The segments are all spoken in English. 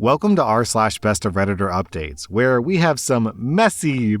Welcome to rSlash Best of Redditor updates, where we have some messy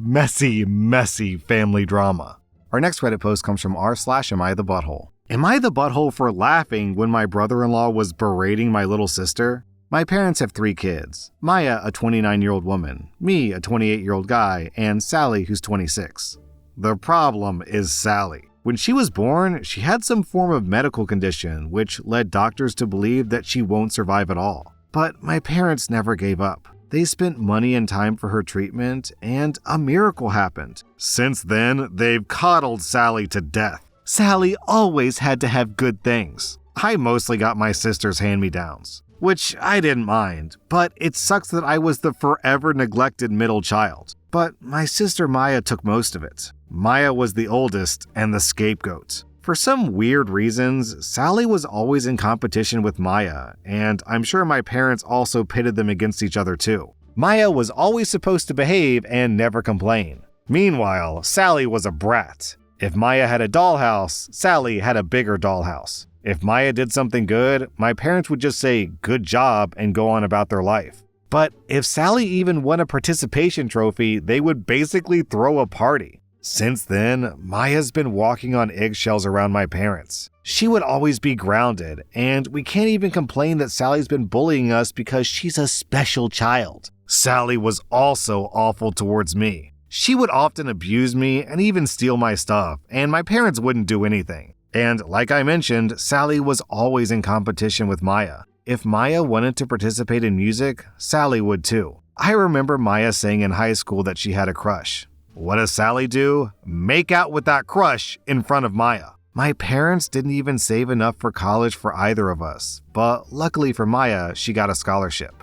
family drama. Our next Reddit post comes from rSlash Am I the Butthole? Am I the butthole for laughing when my brother-in-law was berating my little sister? My parents have 3 kids. Maya, a 29-year-old woman, me, a 28-year-old guy, and Sally, who's 26. The problem is Sally. When she was born, she had some form of medical condition, which led doctors to believe that she won't survive at all. But my parents never gave up. They spent money and time for her treatment, and a miracle happened. Since then, they've coddled Sally to death. Sally always had to have good things. I mostly got my sister's hand-me-downs, which I didn't mind, but it sucks that I was the forever neglected middle child. But my sister Maya took most of it. Maya was the oldest and the scapegoat. For some weird reasons, Sally was always in competition with Maya, and I'm sure my parents also pitted them against each other too. Maya was always supposed to behave and never complain. Meanwhile, Sally was a brat. If Maya had a dollhouse, Sally had a bigger dollhouse. If Maya did something good, my parents would just say, "good job," and go on about their life. But if Sally even won a participation trophy, they would basically throw a party. Since then, Maya's been walking on eggshells around my parents. She would always be grounded, and we can't even complain that Sally's been bullying us because she's a special child. Sally was also awful towards me. She would often abuse me and even steal my stuff, and my parents wouldn't do anything. And like I mentioned, Sally was always in competition with Maya. If Maya wanted to participate in music, Sally would too. I remember Maya saying in high school that she had a crush. What does Sally do? Make out with that crush in front of Maya. My parents didn't even save enough for college for either of us, but luckily for Maya, she got a scholarship.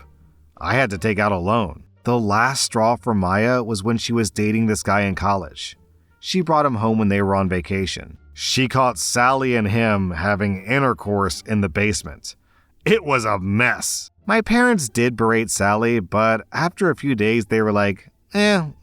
I had to take out a loan. The last straw for Maya was when she was dating this guy in college. She brought him home when they were on vacation. She caught Sally and him having intercourse in the basement. It was a mess. My parents did berate Sally, but after a few days they were like,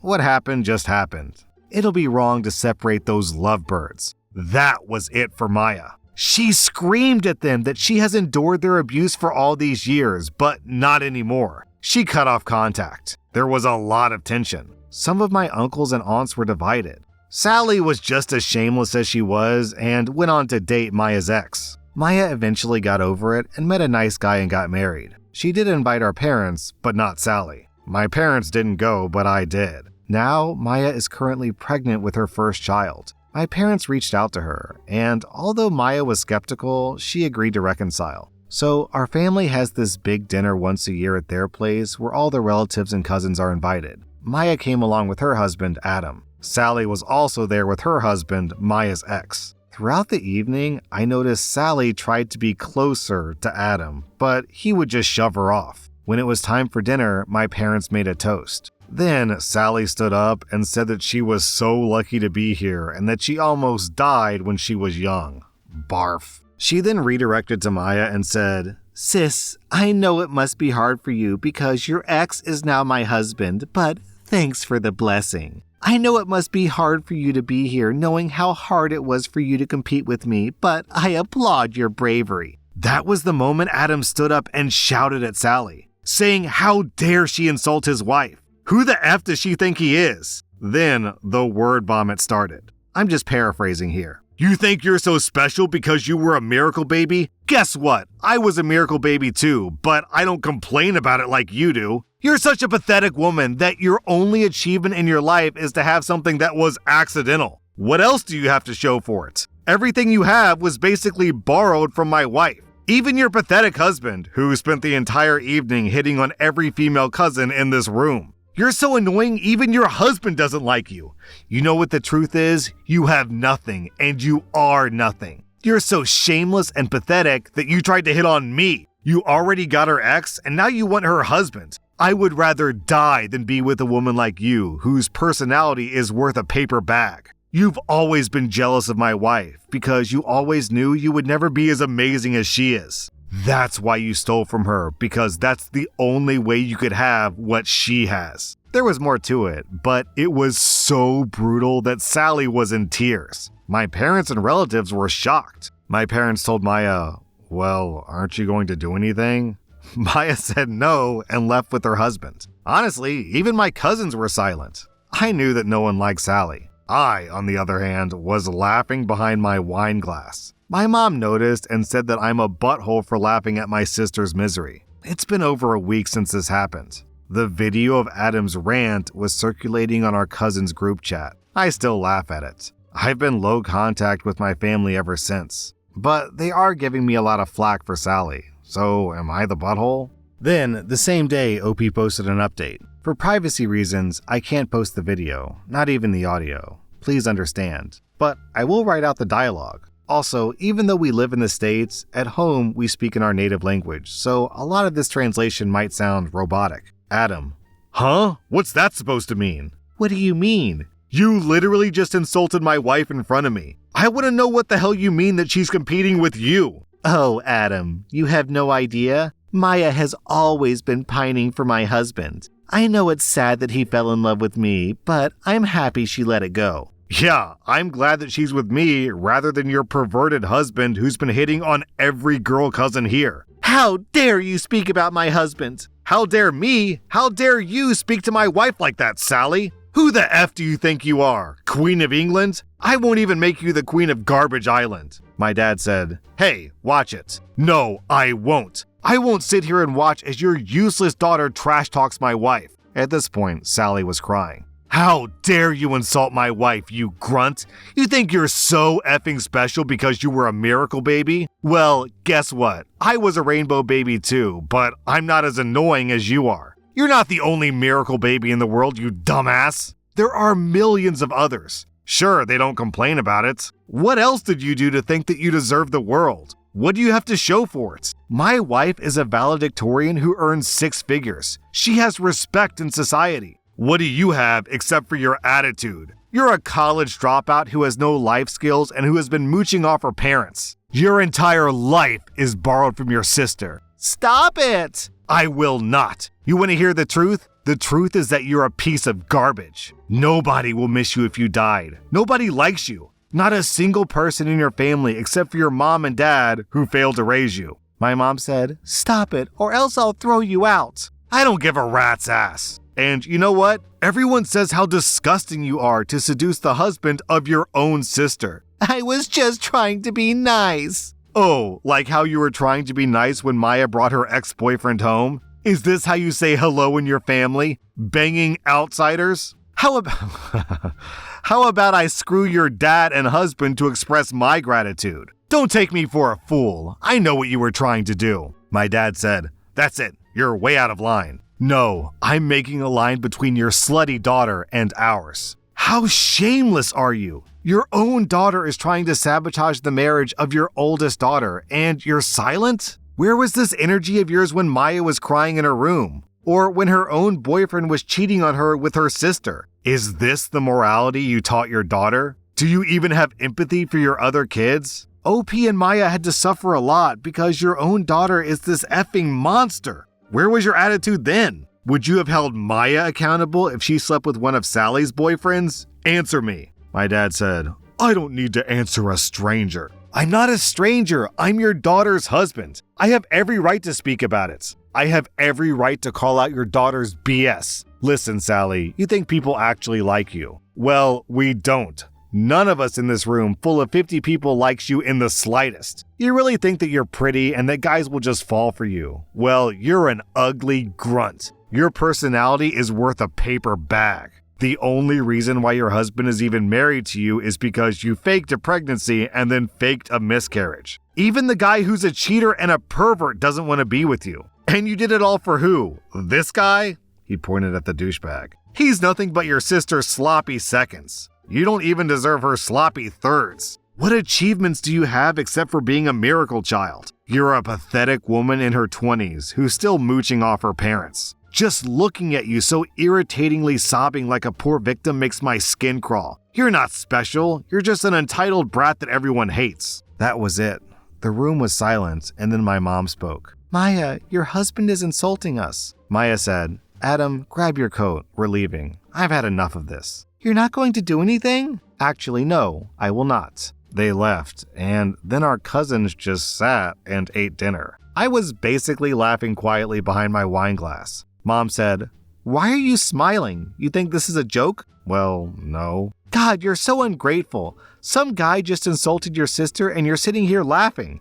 what happened just happened. It'll be wrong to separate those lovebirds. That was it for Maya. She screamed at them that she has endured their abuse for all these years, but not anymore. She cut off contact. There was a lot of tension. Some of my uncles and aunts were divided. Sally was just as shameless as she was and went on to date Maya's ex. Maya eventually got over it and met a nice guy and got married. She did invite our parents, but not Sally. My parents didn't go, but I did. Now, Maya is currently pregnant with her first child. My parents reached out to her, and although Maya was skeptical, she agreed to reconcile. So our family has this big dinner once a year at their place where all the relatives and cousins are invited. Maya came along with her husband, Adam. Sally was also there with her husband, Maya's ex. Throughout the evening, I noticed Sally tried to be closer to Adam, but he would just shove her off. When it was time for dinner, my parents made a toast. Then Sally stood up and said that she was so lucky to be here and that she almost died when she was young. Barf. She then redirected to Maya and said, "Sis, I know it must be hard for you because your ex is now my husband, but thanks for the blessing. I know it must be hard for you to be here knowing how hard it was for you to compete with me, but I applaud your bravery." That was the moment Adam stood up and shouted at Sally, saying how dare she insult his wife? Who the F does she think he is? Then the word vomit started. I'm just paraphrasing here. You think you're so special because you were a miracle baby? Guess what? I was a miracle baby too, but I don't complain about it like you do. You're such a pathetic woman that your only achievement in your life is to have something that was accidental. What else do you have to show for it? Everything you have was basically borrowed from my wife. Even your pathetic husband, who spent the entire evening hitting on every female cousin in this room. You're so annoying, even your husband doesn't like you. You know what the truth is? You have nothing, and you are nothing. You're so shameless and pathetic that you tried to hit on me. You already got her ex, and now you want her husband. I would rather die than be with a woman like you, whose personality is worth a paper bag. You've always been jealous of my wife because you always knew you would never be as amazing as she is. That's why you stole from her, because that's the only way you could have what she has. There was more to it, but it was so brutal that Sally was in tears. My parents and relatives were shocked. My parents told Maya, "Well, aren't you going to do anything?" Maya said no and left with her husband. Honestly, even my cousins were silent. I knew that no one liked Sally. I, on the other hand, was laughing behind my wine glass. My mom noticed and said that I'm a butthole for laughing at my sister's misery. It's been over a week since this happened. The video of Adam's rant was circulating on our cousin's group chat. I still laugh at it. I've been low contact with my family ever since. But they are giving me a lot of flack for Sally. So am I the butthole? Then, the same day, OP posted an update. For privacy reasons, I can't post the video, not even the audio. Please understand. But I will write out the dialogue. Also, even though we live in the States, at home we speak in our native language, so a lot of this translation might sound robotic. Adam. Huh? What's that supposed to mean? What do you mean? You literally just insulted my wife in front of me. I want to know what the hell you mean that she's competing with you. Oh, Adam, you have no idea? Maya has always been pining for my husband. I know it's sad that he fell in love with me, but I'm happy she let it go. Yeah, I'm glad that she's with me rather than your perverted husband who's been hitting on every girl cousin here. How dare you speak about my husband? How dare me? How dare you speak to my wife like that, Sally? Who the F do you think you are? Queen of England? I won't even make you the Queen of Garbage Island. My dad said, Hey, watch it. No, I won't. I won't sit here and watch as your useless daughter trash talks my wife. At this point, Sally was crying. How dare you insult my wife, you grunt? You think you're so effing special because you were a miracle baby? Well, guess what? I was a rainbow baby too, but I'm not as annoying as you are. You're not the only miracle baby in the world, you dumbass. There are millions of others. Sure, they don't complain about it. What else did you do to think that you deserve the world? What do you have to show for it? My wife is a valedictorian who earns 6 figures. She has respect in society. What do you have except for your attitude? You're a college dropout who has no life skills and who has been mooching off her parents. Your entire life is borrowed from your sister. Stop it! I will not. You want to hear the truth? The truth is that you're a piece of garbage. Nobody will miss you if you died. Nobody likes you. Not a single person in your family except for your mom and dad who failed to raise you. My mom said, Stop it, or else I'll throw you out. I don't give a rat's ass. And you know what? Everyone says how disgusting you are to seduce the husband of your own sister. I was just trying to be nice. Oh, like how you were trying to be nice when Maya brought her ex-boyfriend home? Is this how you say hello in your family? Banging outsiders? How about I screw your dad and husband to express my gratitude? Don't take me for a fool. I know what you were trying to do. My dad said, That's it. You're way out of line. No, I'm making a line between your slutty daughter and ours. How shameless are you? Your own daughter is trying to sabotage the marriage of your oldest daughter, and you're silent? Where was this energy of yours when Maya was crying in her room? Or when her own boyfriend was cheating on her with her sister? Is this the morality you taught your daughter? Do you even have empathy for your other kids? OP and Maya had to suffer a lot because your own daughter is this effing monster. Where was your attitude then? Would you have held Maya accountable if she slept with one of Sally's boyfriends? Answer me. My dad said, I don't need to answer a stranger. I'm not a stranger. I'm your daughter's husband. I have every right to speak about it. I have every right to call out your daughter's BS. Listen, Sally, you think people actually like you. Well, we don't. None of us in this room full of 50 people likes you in the slightest. You really think that you're pretty and that guys will just fall for you. Well, you're an ugly grunt. Your personality is worth a paper bag. The only reason why your husband is even married to you is because you faked a pregnancy and then faked a miscarriage. Even the guy who's a cheater and a pervert doesn't want to be with you. And you did it all for who? This guy? He pointed at the douchebag. He's nothing but your sister's sloppy seconds. You don't even deserve her sloppy thirds. What achievements do you have except for being a miracle child? You're a pathetic woman in her 20s who's still mooching off her parents. Just looking at you so irritatingly sobbing like a poor victim makes my skin crawl. You're not special. You're just an entitled brat that everyone hates. That was it. The room was silent, and then my mom spoke. Maya, your husband is insulting us. Maya said, Adam, grab your coat. We're leaving. I've had enough of this. You're not going to do anything? Actually, no, I will not. They left, and then our cousins just sat and ate dinner. I was basically laughing quietly behind my wine glass. Mom said, "Why are you smiling? You think this is a joke?" Well, no. God, you're so ungrateful. Some guy just insulted your sister and you're sitting here laughing.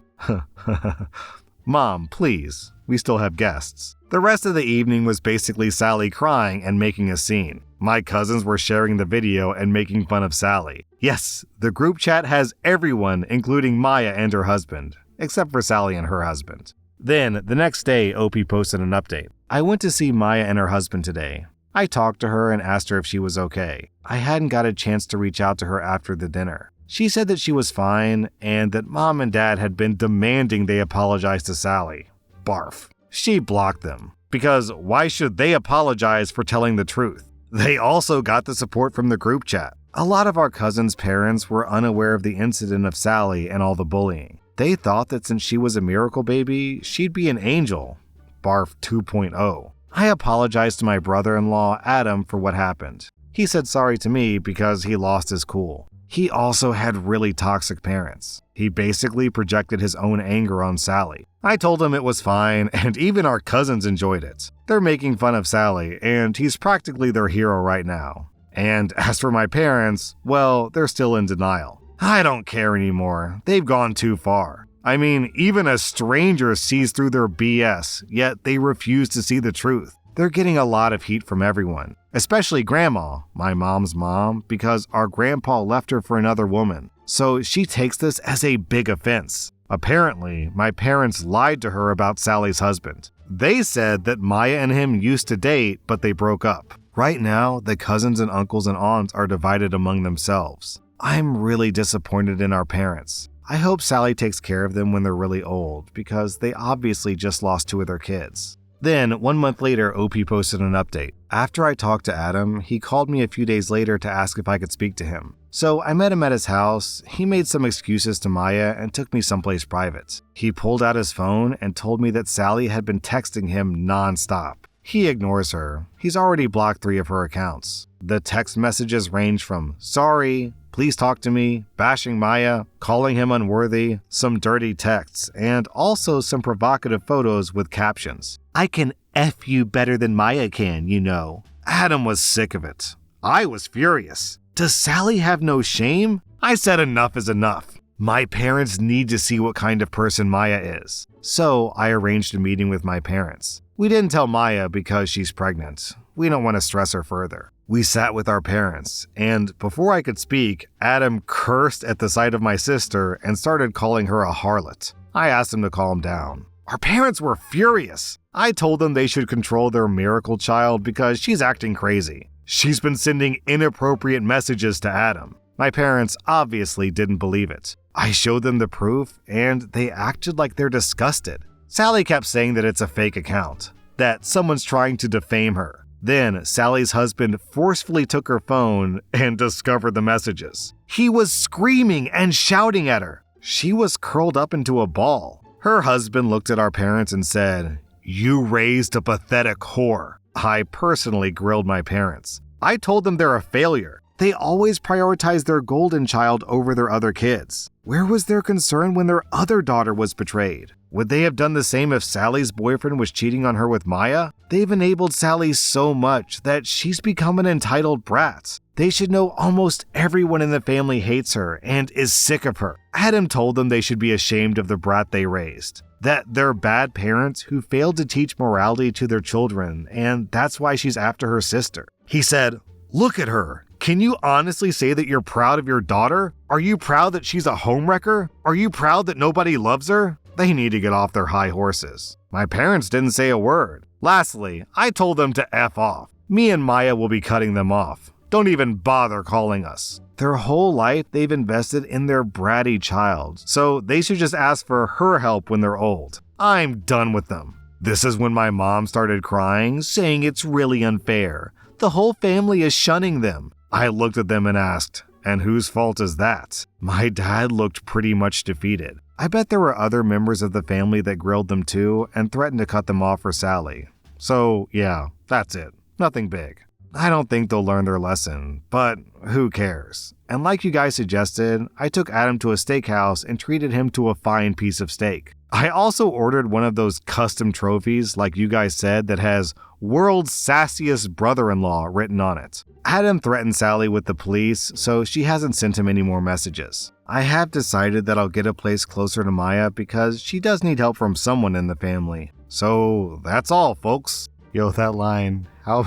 Mom, please. We still have guests. The rest of the evening was basically Sally crying and making a scene. My cousins were sharing the video and making fun of Sally. Yes, the group chat has everyone, including Maya and her husband, except for Sally and her husband. Then, the next day, OP posted an update. I went to see Maya and her husband today. I talked to her and asked her if she was okay. I hadn't got a chance to reach out to her after the dinner. She said that she was fine and that Mom and Dad had been demanding they apologize to Sally. Barf. She blocked them. Because why should they apologize for telling the truth? They also got the support from the group chat. A lot of our cousins' parents were unaware of the incident of Sally and all the bullying. They thought that since she was a miracle baby, she'd be an angel. Barf 2.0. I apologized to my brother-in-law, Adam, for what happened. He said sorry to me because he lost his cool. He also had really toxic parents. He basically projected his own anger on Sally. I told him it was fine, and even our cousins enjoyed it. They're making fun of Sally, and he's practically their hero right now. And as for my parents, well, they're still in denial. I don't care anymore. They've gone too far. I mean, even a stranger sees through their BS, yet they refuse to see the truth. They're getting a lot of heat from everyone, especially Grandma, my mom's mom, because our grandpa left her for another woman. So she takes this as a big offense. Apparently, my parents lied to her about Sally's husband. They said that Maya and him used to date, but they broke up. Right now, the cousins and uncles and aunts are divided among themselves. I'm really disappointed in our parents. I hope Sally takes care of them when they're really old, because they obviously just lost 2 of their kids. Then, 1 month later, OP posted an update. After I talked to Adam, he called me a few days later to ask if I could speak to him. So I met him at his house, he made some excuses to Maya and took me someplace private. He pulled out his phone and told me that Sally had been texting him non-stop. He ignores her. He's already blocked 3 of her accounts. The text messages range from sorry, please talk to me, bashing Maya, calling him unworthy, some dirty texts, and also some provocative photos with captions. I can F you better than Maya can, you know. Adam was sick of it. I was furious. Does Sally have no shame? I said enough is enough. My parents need to see what kind of person Maya is. So I arranged a meeting with my parents. We didn't tell Maya because she's pregnant. We don't want to stress her further. We sat with our parents, and before I could speak, Adam cursed at the sight of my sister and started calling her a harlot. I asked him to calm down. Our parents were furious. I told them they should control their miracle child because she's acting crazy. She's been sending inappropriate messages to Adam. My parents obviously didn't believe it. I showed them the proof, and they acted like they're disgusted. Sally kept saying that it's a fake account, that someone's trying to defame her. Then, Sally's husband forcefully took her phone and discovered the messages. He was screaming and shouting at her. She was curled up into a ball. Her husband looked at our parents and said, "You raised a pathetic whore." I personally grilled my parents. I told them they're a failure. They always prioritize their golden child over their other kids. Where was their concern when their other daughter was betrayed? Would they have done the same if Sally's boyfriend was cheating on her with Maya? They've enabled Sally so much that she's become an entitled brat. They should know almost everyone in the family hates her and is sick of her. Adam told them they should be ashamed of the brat they raised. That they're bad parents who failed to teach morality to their children, and that's why she's after her sister. He said, "Look at her. Can you honestly say that you're proud of your daughter? Are you proud that she's a homewrecker? Are you proud that nobody loves her?" They need to get off their high horses. My parents didn't say a word. Lastly, I told them to F off. Me and Maya will be cutting them off. Don't even bother calling us. Their whole life they've invested in their bratty child, so they should just ask for her help when they're old. I'm done with them. This is when my mom started crying, saying it's really unfair. The whole family is shunning them. I looked at them and asked, "And whose fault is that?" My dad looked pretty much defeated. I bet there were other members of the family that grilled them too and threatened to cut them off for Sally. So yeah, that's it. Nothing big. I don't think they'll learn their lesson, but who cares? And like you guys suggested, I took Adam to a steakhouse and treated him to a fine piece of steak. I also ordered one of those custom trophies, like you guys said, that has World's Sassiest Brother-in-Law written on it. Adam threatened Sally with the police, so she hasn't sent him any more messages. I have decided that I'll get a place closer to Maya because she does need help from someone in the family. So that's all, folks. Yo, that line, how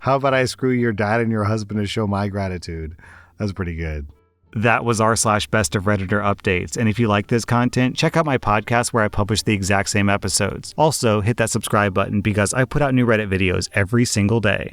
about I screw your dad and your husband to show my gratitude? That's pretty good. That was r/Best of Redditor updates. And if you like this content, check out my podcast where I publish the exact same episodes. Also, hit that subscribe button because I put out new Reddit videos every single day.